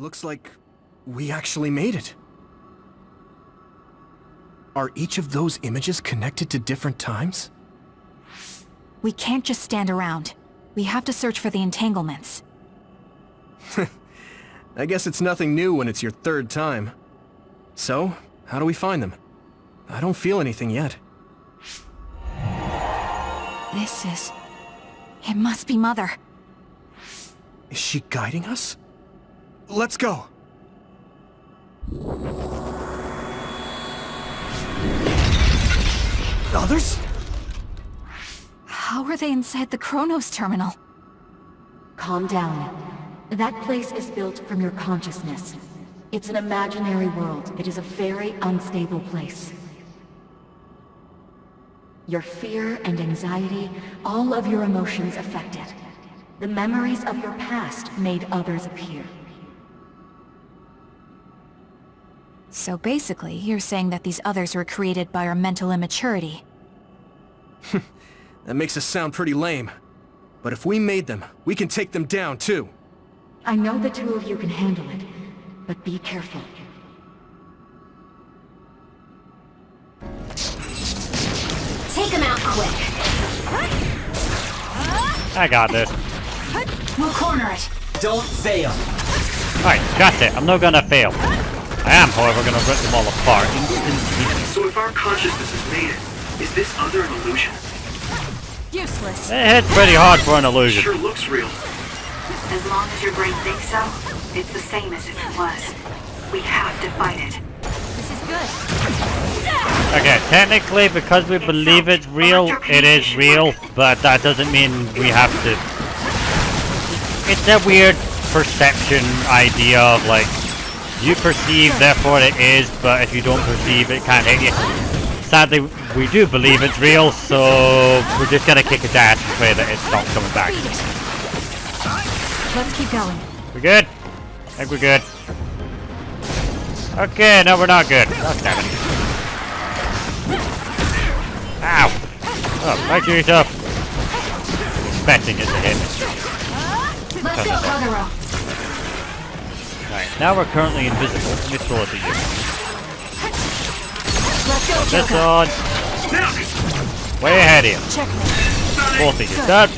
looks like we actually made it. Are each of those images connected to different times? We can't just stand around. We have to search for the entanglements. I guess it's nothing new when it's your third time. So, how do we find them? I don't feel anything yet. It must be Mother. Is she guiding us? Let's go! Others? How are they inside the Chronos terminal? Calm down. That place is built from your consciousness. It's an imaginary world. It is a very unstable place. Your fear and anxiety, all of your emotions affected. The memories of your past made others appear. So basically, you're saying that these others were created by our mental immaturity. That makes us sound pretty lame. But if we made them, we can take them down too. I know the two of you can handle it, but be careful. Take him out quick. I got this. We'll corner it. Don't fail. Alright, got it. I'm not gonna fail. I am, however, gonna rip them all apart. So if our consciousness has made it, is this other an illusion? Useless. It hits pretty hard for an illusion. Sure looks real. As long as your brain thinks so, it's the same as if it was. We have to fight it. This is good. Okay, technically, because we believe it's real, it is real, but that doesn't mean we have to... It's a weird perception idea of, like, you perceive, therefore it is, but if you don't perceive, it can't hit you. Sadly, we do believe it's real, so we're just gonna kick its ass and pray that it stops coming back. Let's keep going. We good? I think we're good. Okay, no, we're not good. Oh, damn it. Ow! Oh, back to yourself. Expecting it to hit me. Let's go, Kagero. Alright, now we're currently invisible. Let me throw it at you. Let's go, This Joker. on. Way ahead of you. Checkmate. Both of you. Dead.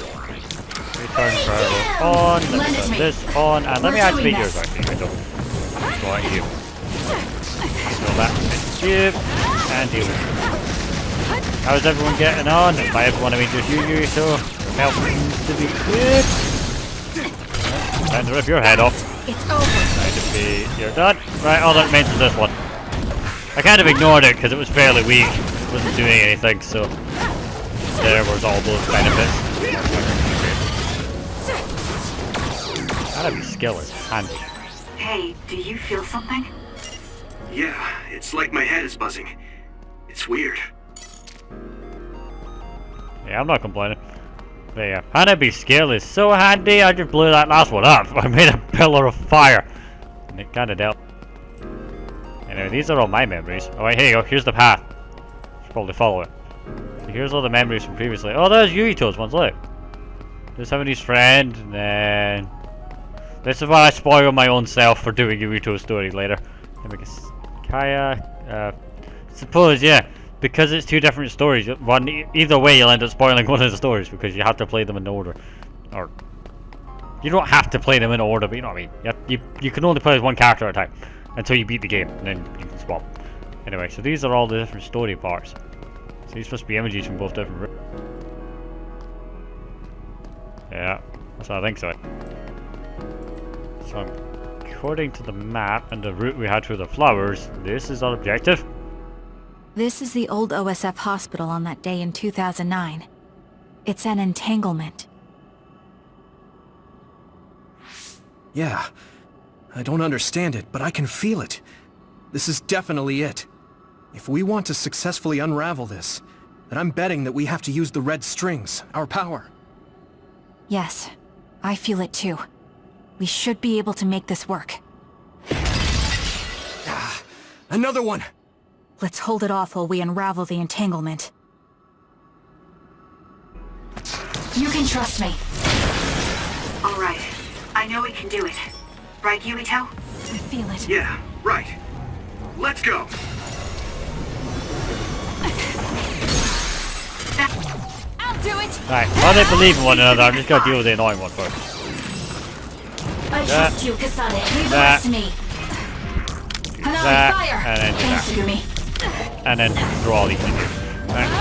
Return forever on. Let me turn this on. And let me activate yours actually. I don't. Go at you. Go back to you. And deal with you. How's everyone getting on? By everyone I mean just you, so help seems to be good. Time to rip your head off. It's over. Right, to be, you're done. Right, all that remains is this one. I kind of ignored it because it was fairly weak. It wasn't doing anything, so there was all those benefits. Enemy skill is handy. Hey, do you feel something? Yeah, it's like my head is buzzing. It's weird. Yeah, I'm not complaining. But yeah, Hanabi's skill is so handy, I just blew that last one up. I made a pillar of fire. And it kinda dealt. Anyway, these are all my memories. Oh wait, here you go, here's the path. Should probably follow it. So here's all the memories from previously. Oh, there's Yuito's ones, look. There's somebody's friend, and then... This is why I spoil my own self for doing Yuito's story later. Then we can... Kaya... suppose, yeah. Because it's two different stories, either way you'll end up spoiling one of the stories because you have to play them in order. Or... You don't have to play them in order, but you know what I mean. You can only play as one character at a time until you beat the game, and then you can swap. Anyway, so these are all the different story parts. So these must be images from both different rooms. Yeah, that's what I think so. So according to the map and the route we had through the flowers, this is our objective. This is the old OSF hospital on that day in 2009. It's an entanglement. Yeah. I don't understand it, but I can feel it. This is definitely it. If we want to successfully unravel this, then I'm betting that we have to use the red strings, our power. Yes, I feel it too. We should be able to make this work. Ah, another one! Let's hold it off while we unravel the entanglement. You can trust me. All right. I know we can do it. Right, Yuito? I feel it. Yeah, right. Let's go. I'll do it. Right, while they believe in one another, I'm just gonna deal with the annoying one first. I trust you, Kasane. Leave the That. rest to me. Hanami, That, fire! and then do Thanks, that. Yumi. And then throw all these in you. Right.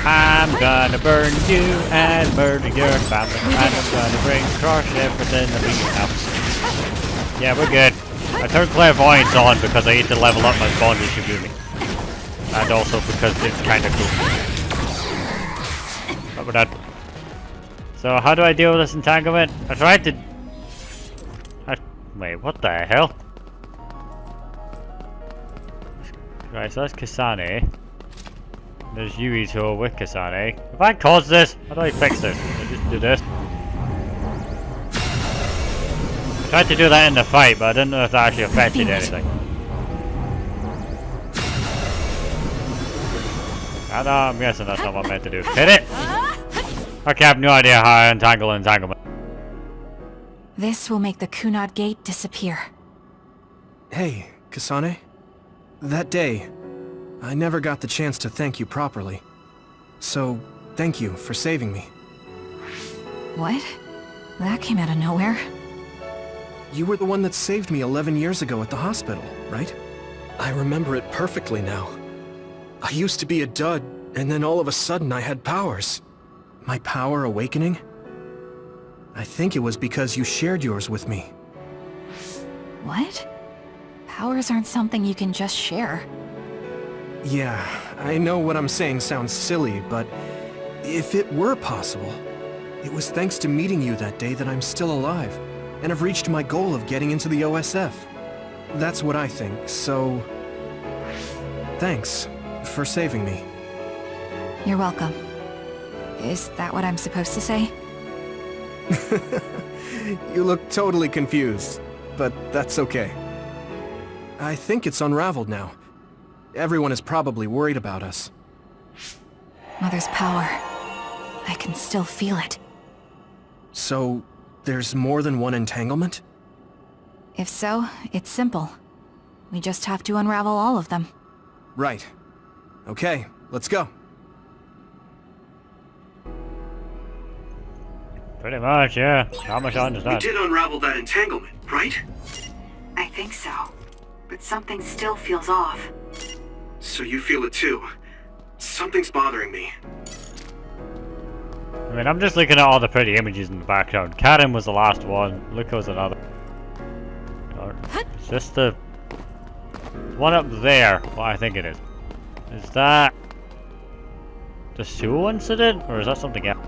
I'm gonna burn you and murder your family. And I'm gonna crush everything that we have. Yeah, we're good. I turned clairvoyance on because I need to level up my bond with Shigumi. And also because it's kinda cool. But we're done. So how do I deal with this entanglement? I tried to... Wait, what the hell? Right, so that's Kasane. There's Yuito with Kasane. Have I caused this? How do I fix this? I just do this. I tried to do that in the fight, but I didn't know if that actually affected anything. I know, I'm guessing that's not what I'm meant to do. Hit it! Okay, I have no idea how I untangle entanglement. This will make the Kunad Gate disappear. Hey, Kasane. That day, I never got the chance to thank you properly. So, thank you for saving me. What? That came out of nowhere. You were the one that saved me 11 years ago at the hospital, right? I remember it perfectly now. I used to be a dud, and then all of a sudden I had powers. My power awakening? I think it was because you shared yours with me. What? Powers aren't something you can just share. Yeah, I know what I'm saying sounds silly, but if it were possible, it was thanks to meeting you that day that I'm still alive, and have reached my goal of getting into the OSF. That's what I think, so... Thanks for saving me. You're welcome. Is that what I'm supposed to say? You look totally confused, but that's okay. I think it's unraveled now. Everyone is probably worried about us. Mother's power. I can still feel it. So, there's more than one entanglement? If so, it's simple. We just have to unravel all of them. Right. Okay, let's go. Pretty much, yeah. Not much I We understand. did unravel that entanglement, right? I think so. But something still feels off. So you feel it too. Something's bothering me. I mean, I'm just looking at all the pretty images in the background. Karen was the last one. Luco's another. It's just the one up there, what I think it is. Is that the Seoul incident? Or is that something else?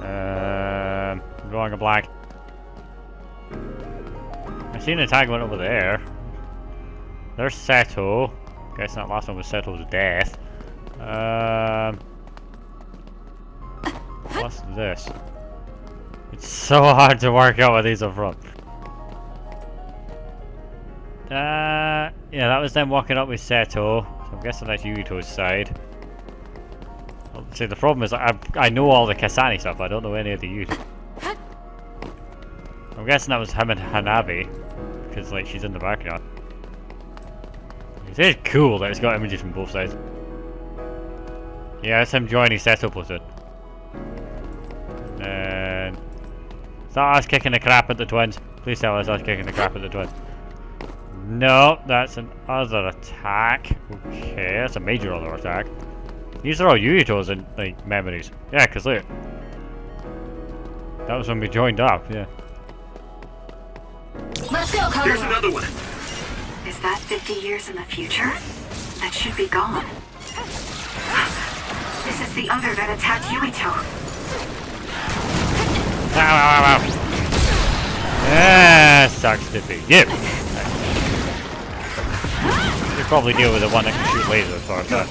I'm drawing a blank. I seen an entanglement over there. There's Seto. Guessing that last one was Seto's death. What's this? It's so hard to work out what these are from. Yeah, that was them walking up with Seto. So I'm guessing that's Yuito's side. Well, see, the problem is I know all the Kasane stuff, I don't know any of the Yuito. I'm guessing that was him and Hanabi, because like she's in the background. It is cool that it's got images from both sides. Yeah, it's him joining Seto platoon. And is that us kicking the crap at the twins? Please tell us kicking the crap at the twins. No, that's another attack. Okay, that's a major other attack. These are all Yuito's in like memories. Yeah, cause look. That was when we joined up, yeah. Let's go, There's Kagura. another one. Is that 50 years in the future? That should be gone. This is the other that attacked Yuito. Ow, ow, ow, ow. Yeah, sucks to be you. You probably deal with the one that can shoot lasers for that.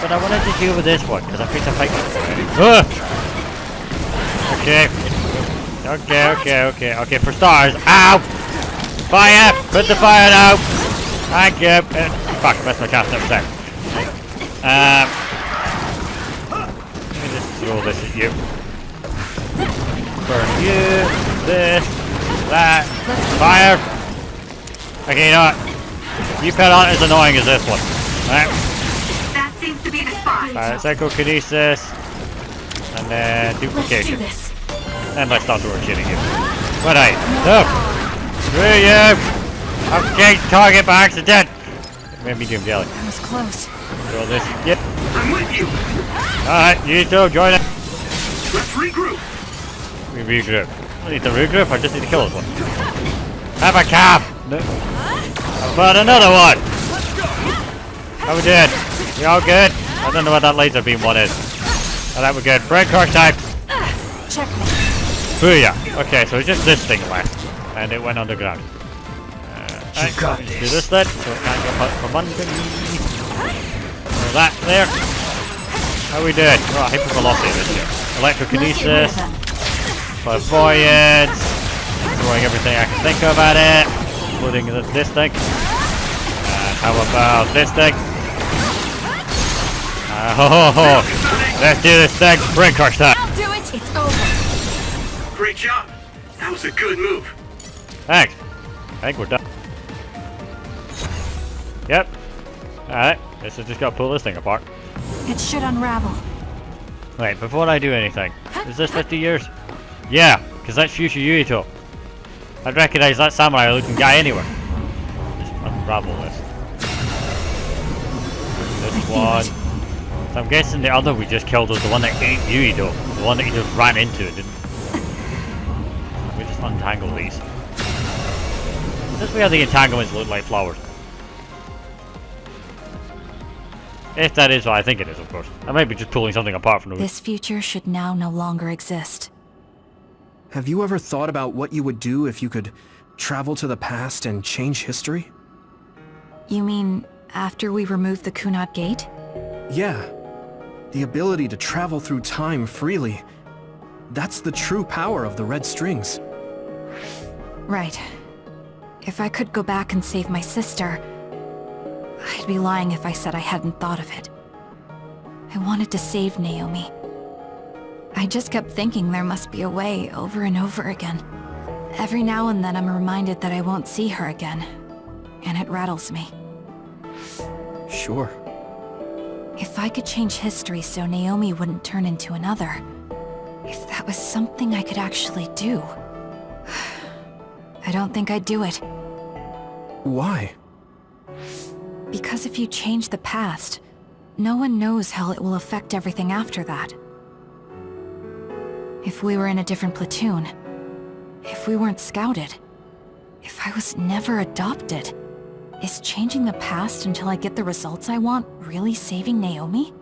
But I wanted to deal with this one because I picked a fight. Okay, for stars. Ow! Fire! Put the fire out! Thank you! Fuck, that's my chance next time. Let me just throw this at you. burn you, this, that, fire. Okay, you know what? You pet aren't as annoying as this one. Alright. That seems to be the spot. Alright, psychokinesis. And then Let's do duplication. this. And let's start throwing shit at you. What are you? No! Screw you! I've changed target by accident! Maybe medium jelly. That was close. Throw this. Yep. I'm with you. Alright, you two, join it. Let's regroup. We regroup. I need to regroup, I just need to kill this one. Have a calf! No. How about another one? How we did? We all good? I don't know what that laser beam one is. Oh, that we're good. Bread crush time! Checkmate. Booyah! Okay, so it's just this thing left. And it went underground. Right, got do this. this then, so it can't get out from under me. So that there. How we doing? Oh, hypervelocity this year. Electrokinesis. Clairvoyance. Throwing everything I can think of at it. Including this thing. And how about this thing? Let's do this thing. Brain crush time. I'll do it. It's over. Great job. That was a good move. Thanks. I think we're done. Yep. Alright. Guess I just gotta pull this thing apart. It should unravel. Wait, before I do anything, is this 50 years? Yeah, because that's Shushu Yuito. I'd recognize that samurai looking guy anywhere. Just unravel this. This one. So I'm guessing the other we just killed was the one that ate Yuito. The one that he just ran into, didn't we? Just untangle these. This way how the entanglements look like flowers. If that is what I think it is, of course. I might be just pulling something apart from the... This future should now no longer exist. Have you ever thought about what you would do if you could travel to the past and change history? You mean after we remove the Kunad Gate? Yeah. The ability to travel through time freely. That's the true power of the red strings. Right. If I could go back and save my sister, I'd be lying if I said I hadn't thought of it. I wanted to save Naomi. I just kept thinking there must be a way over and over again. Every now and then I'm reminded that I won't see her again, and it rattles me. Sure. If I could change history so Naomi wouldn't turn into another, if that was something I could actually do, I don't think I'd do it. Why? Because if you change the past, no one knows how it will affect everything after that. If we were in a different platoon, if we weren't scouted, if I was never adopted, is changing the past until I get the results I want really saving Naomi?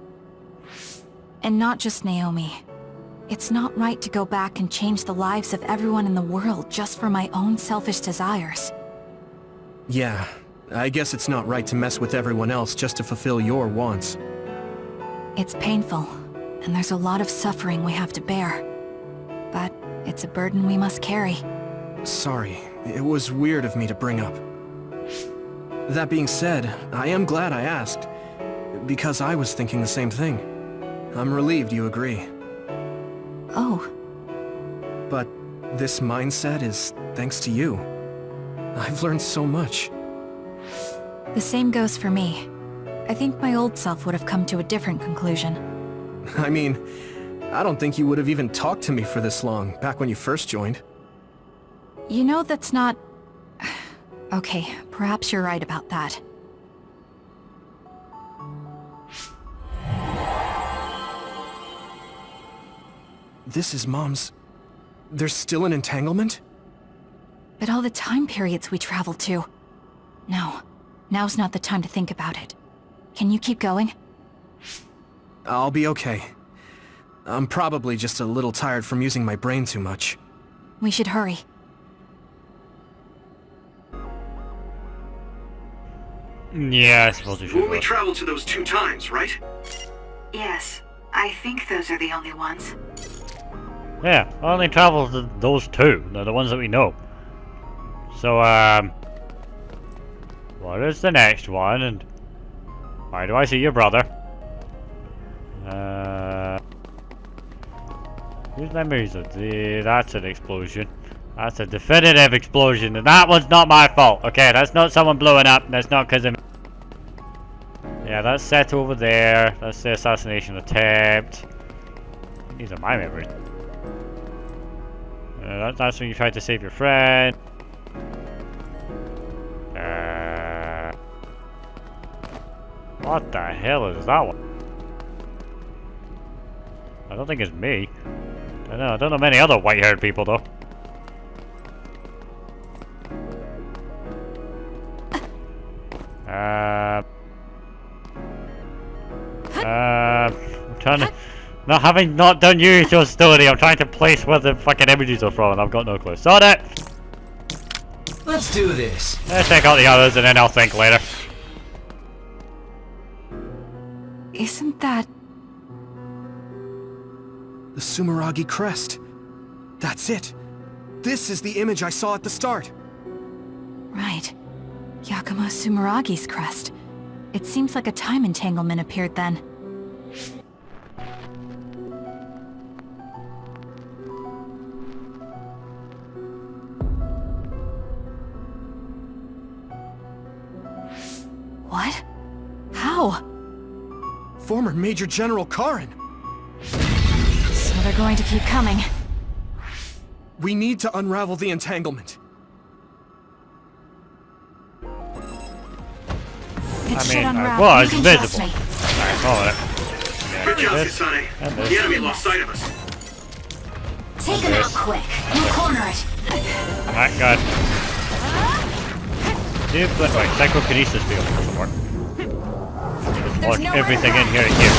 And not just Naomi. It's not right to go back and change the lives of everyone in the world just for my own selfish desires. Yeah, I guess it's not right to mess with everyone else just to fulfill your wants. It's painful, and there's a lot of suffering we have to bear. But it's a burden we must carry. Sorry, it was weird of me to bring up. That being said, I am glad I asked, because I was thinking the same thing. I'm relieved you agree. Oh, But this mindset is thanks to you. I've learned so much. the same goes for me. I think my old self would have come to a different conclusion. I mean, I don't think you would have even talked to me for this long, back when you first joined. You know that's not... Okay, perhaps you're right about that. This is Mom's... There's still an entanglement? But all the time periods we travel to... No, now's not the time to think about it. Can you keep going? I'll be okay. I'm probably just a little tired from using my brain too much. We should hurry. Yeah, I suppose we You should only go. traveled to those 2 times, right? Yes, I think those are the only ones. Yeah, I only traveled to those 2. They're the ones that we know. So, what is the next one? And why do I see your brother? Whose memories of the... That's an explosion. That's a definitive explosion, and that one's not my fault. Okay, that's not someone blowing up. That's not because of me. Yeah, that's set over there. That's the assassination attempt. These are my memories. That's when you try to save your friend. What the hell is that one? I don't think it's me. I don't know many other white-haired people though. I'm trying to... having not done usual story, I'm trying to place where the fucking images are from and I've got no clue. Sort it! Let's do this. Let's check out the others and then I'll think later. Isn't that... The Sumeragi crest. That's it. This is the image I saw at the start. Right. Yakumo Sumeragi's crest. It seems like a time entanglement appeared then. What? How? Former Major General Karin. So they're going to keep coming. We need to unravel the entanglement. It should I unravel. was You can trust visible. me. Alright, hold it. Yeah, Good job, this, Kasane. and this. The enemy lost sight of us. Take him out quick. You corner it. Alright, good. But wait, psychokinesis field doesn't work. Just launch everything in here to here.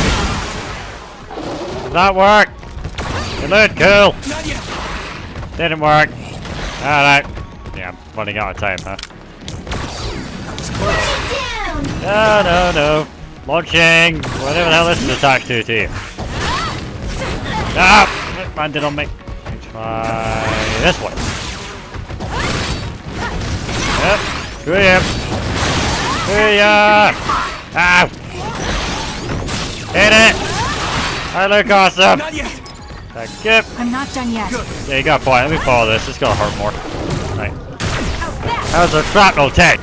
Does that work? You look cool. Didn't work. Alright. Yeah, I'm running out of time, huh? No. Launching. Whatever the hell this is attached to you. Ah! Landed on me. Let's try this one. Yep. Screw you. Screw ya. Ow! Hit it! I look awesome! Thank you. I'm not done yet. Yeah, you got a point. Let me follow this. It's gonna hurt more. Right. How's the shrapnel tank?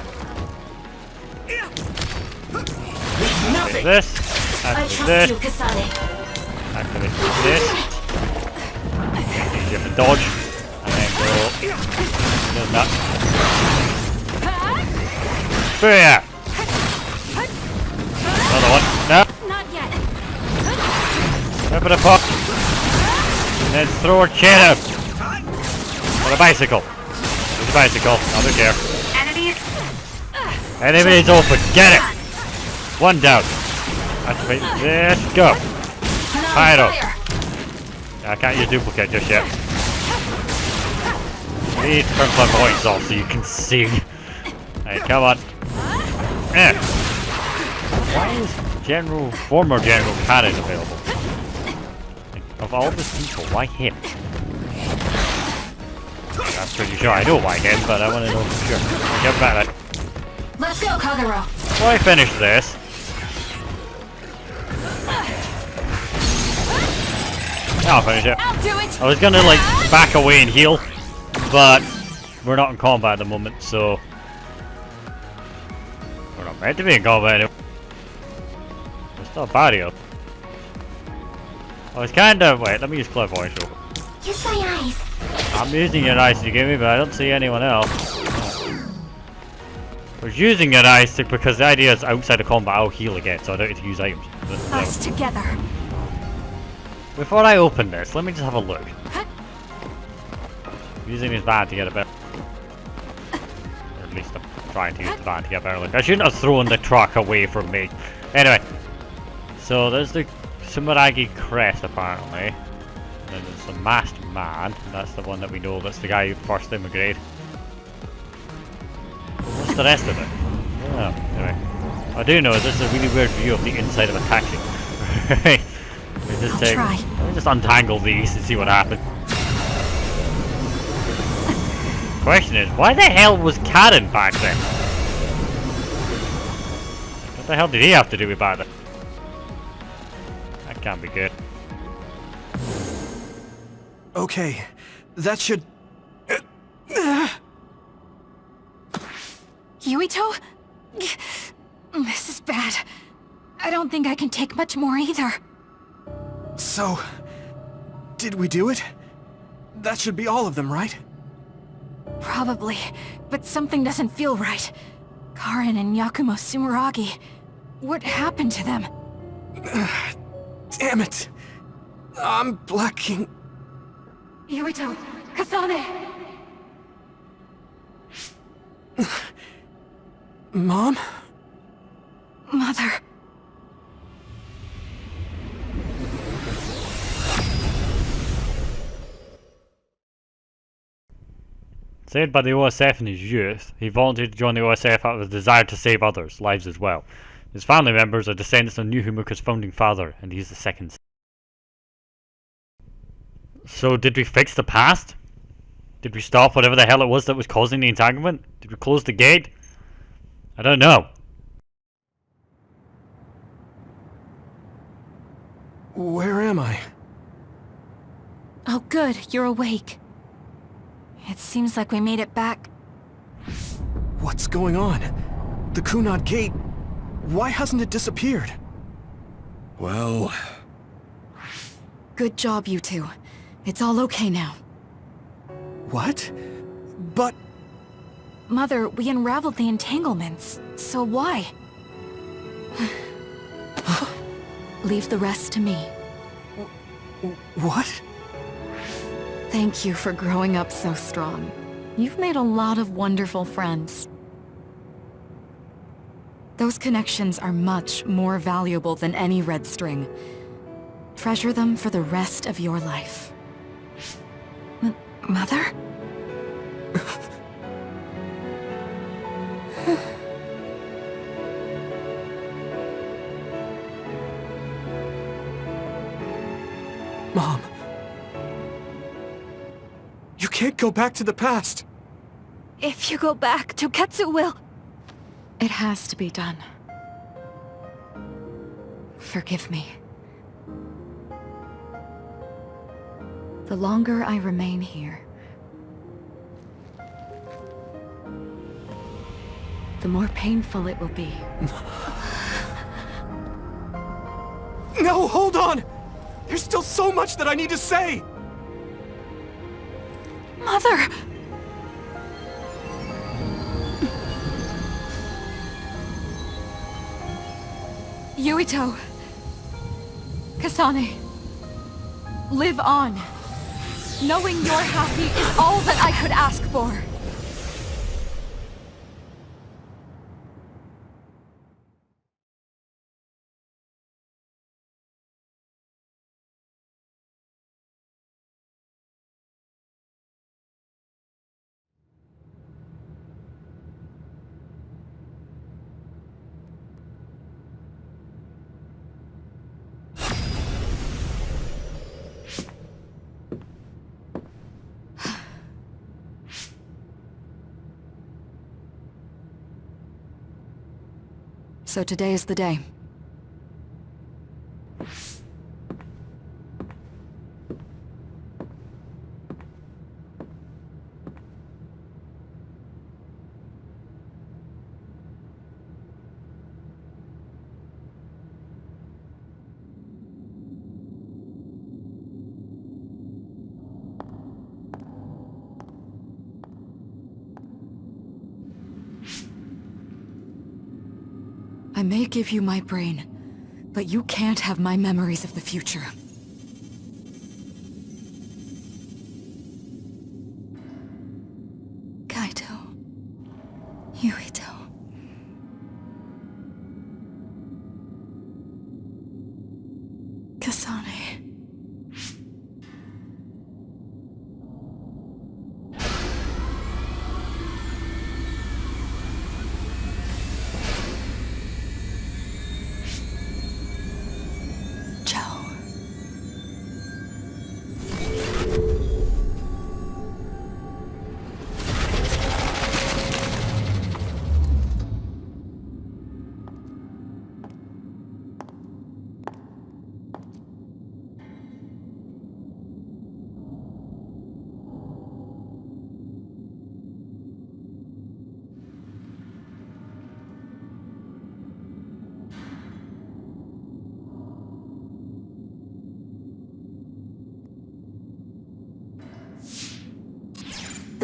Activate this. I Activate trust this. you, Kasane. Activate this. Easier to dodge. And then go. Do that. Booyah! Another one. No. Not yet. Rip it apart. And then throw a chain out. Or a bicycle. There's a bicycle. I don't care. Enemy's open. Get it! One down. Activate this. Go. Pyro. I can't use duplicate just yet. Need to turn flamboyance off so you can see. Alright, come on. Why is former General Kasane available? Like, of all the people, why him? I'm pretty sure I know why him, but I want to know for sure. Get back. Let's go, Kagero. Before I finish this, I'll finish it. I'll do it. I was gonna like back away and heal, but we're not in combat at the moment, so we're not meant to be in combat anymore. It's still a barrier. I was kinda wait, let me use clairvoyance real quick. Use my eyes. I'm using your eyes to give me, but I don't see anyone else. I was using your eyes because the idea is outside of combat I'll heal again, so I don't need to use items. Us together. Before I open this, let me just have a look. Using his van to get a better... Or at least I'm trying to use the van to get a better look. I shouldn't have thrown the truck away from me. Anyway. So there's the Sumeragi crest apparently. And then there's the masked man. That's the one that we know that's the guy who first immigrated. What's the rest of it? Oh, anyway. I do know this is a really weird view of the inside of a taxi. Right. Let me just untangle these and see what happens. Question is, why the hell was Karin back then? What the hell did he have to do with back then? That can't be good. Okay, that should... Yuito? This is bad. I don't think I can take much more either. So... did we do it? That should be all of them, right? Probably, but something doesn't feel right. Karin and Yakumo Sumeragi. What happened to them? Damn it! I'm blacking... Yuito! Kasane! Mom? Mother... Saved by the OSF in his youth, he volunteered to join the OSF out of a desire to save others' lives as well. His family members are descendants of New Humuka's founding father, and he's the second son. So did we fix the past? Did we stop whatever the hell it was that was causing the entanglement? Did we close the gate? I don't know. Where am I? Oh good, you're awake. It seems like we made it back. What's going on? The Kunad Gate... why hasn't it disappeared? Well... Good job, you two. It's all okay now. What? But... Mother, we unraveled the entanglements, so why? Leave the rest to me. What? Thank you for growing up so strong. You've made a lot of wonderful friends. Those connections are much more valuable than any red string. Treasure them for the rest of your life. Mother? Mom. You can't go back to the past. If you go back, Toketsu will... It has to be done. Forgive me. The longer I remain here, the more painful it will be. No, hold on! There's still so much that I need to say! Mother! Yuito. Kasane. Live on. Knowing you're happy is all that I could ask for. So today is the day. I may give you my brain, but you can't have my memories of the future. Kaito. Yuito. Kasane.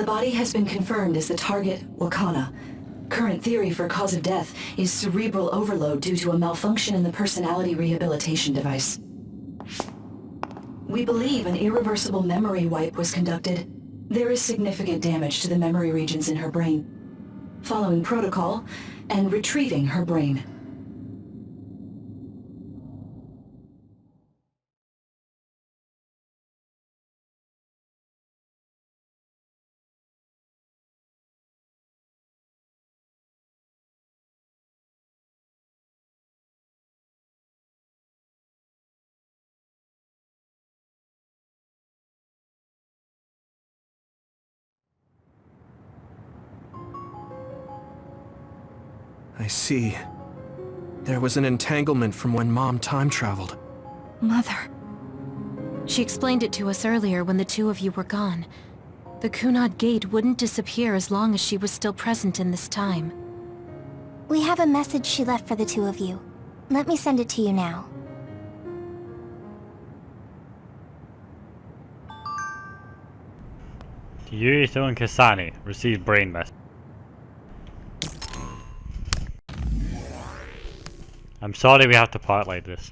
The body has been confirmed as the target, Wakana. Current theory for cause of death is cerebral overload due to a malfunction in the personality rehabilitation device. We believe an irreversible memory wipe was conducted. There is significant damage to the memory regions in her brain. Following protocol and retrieving her brain. I see. There was an entanglement from when Mom time traveled. Mother. She explained it to us earlier when the two of you were gone. The Kunad Gate wouldn't disappear as long as she was still present in this time. We have a message she left for the two of you. Let me send it to you now. Yurito and Kasane received brain mess. I'm sorry we have to part like this.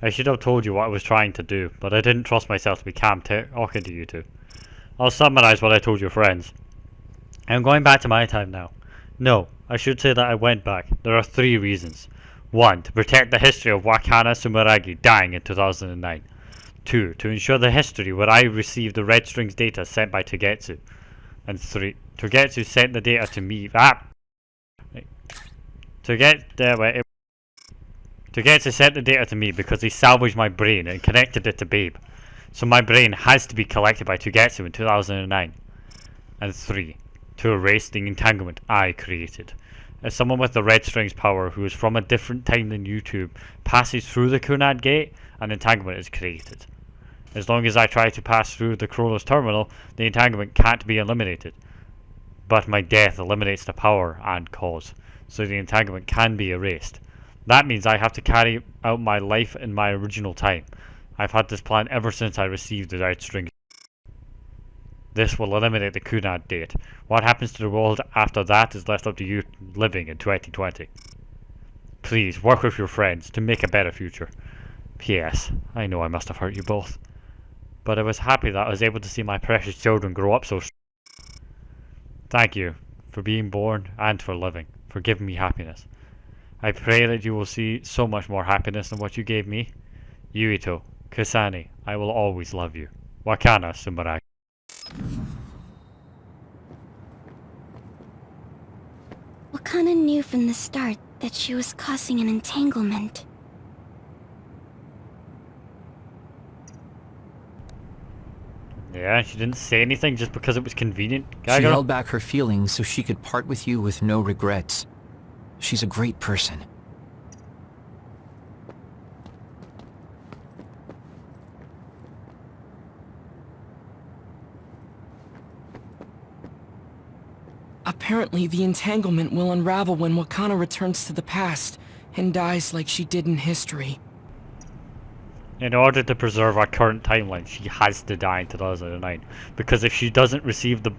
I should have told you what I was trying to do, but I didn't trust myself to be calm talking to you two. I'll summarize what I told your friends. I'm going back to my time now. No, I should say that I went back. There are 3 reasons. 1. To protect the history of Wakana Sumeragi dying in 2009. 2. To ensure the history where I received the Red Strings data sent by Togetsu. And 3. Togetsu sent the data to me. Togetsu sent the data to me because he salvaged my brain and connected it to Babe. So my brain has to be collected by Togetsu in 2009. And 3. To erase the entanglement I created. As someone with the Red Strings power who is from a different time than YouTube passes through the Kunad Gate, an entanglement is created. As long as I try to pass through the Kronos terminal, the entanglement can't be eliminated. But my death eliminates the power and cause, so the entanglement can be erased. That means I have to carry out my life in my original time. I've had this plan ever since I received the Red String. This will eliminate the Kunad date. What happens to the world after that is left up to you living in 2020. Please, work with your friends to make a better future. P.S. I know I must have hurt you both. But I was happy that I was able to see my precious children grow up so strong. Thank you for being born and for living, for giving me happiness. I pray that you will see so much more happiness than what you gave me. Yuito, Kasane, I will always love you. Wakana Sumeragi. Wakana knew from the start that she was causing an entanglement. Yeah, she didn't say anything just because it was convenient. She held back her feelings so she could part with you with no regrets. She's a great person. Apparently, the entanglement will unravel when Wakana returns to the past and dies like she did in history. In order to preserve our current timeline, she has to die in 2009. Because if she doesn't receive the...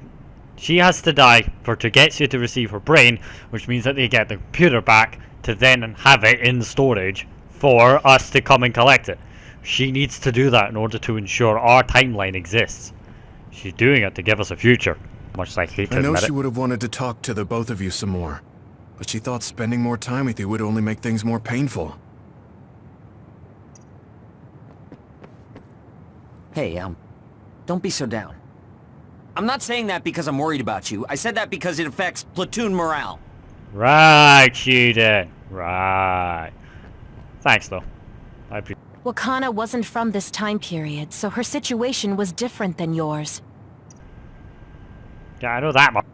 She has to die for Togetsu to receive her brain, which means that they get the computer back to then have it in storage for us to come and collect it. She needs to do that in order to ensure our timeline exists. She's doing it to give us a future, much as I hate to I know admit she it. would have wanted to talk to the both of you some more, but she thought spending more time with you would only make things more painful. Hey, don't be so down. I'm not saying that because I'm worried about you. I said that because it affects platoon morale. Right, she did. Right. Thanks, though. I appreciate it. Wakana wasn't from this time period, so her situation was different than yours. Yeah, I know that much.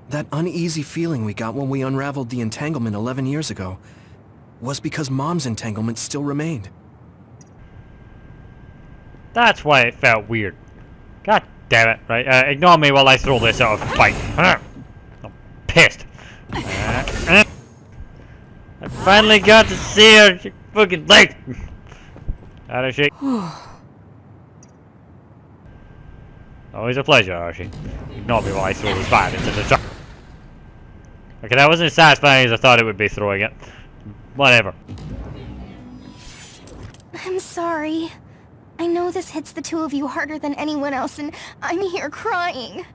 That uneasy feeling we got when we unraveled the entanglement 11 years ago was because Mom's entanglement still remained. That's why it felt weird. God damn it. Right, ignore me while I throw this out of fight. I'm pissed. I finally got to see her. She fucking leg. Out of shape. Always a pleasure, Archie. Ignore me while I throw this bat into the jar. Okay, that wasn't as satisfying as I thought it would be throwing it. Whatever. I'm sorry. I know this hits the two of you harder than anyone else, and I'm here crying.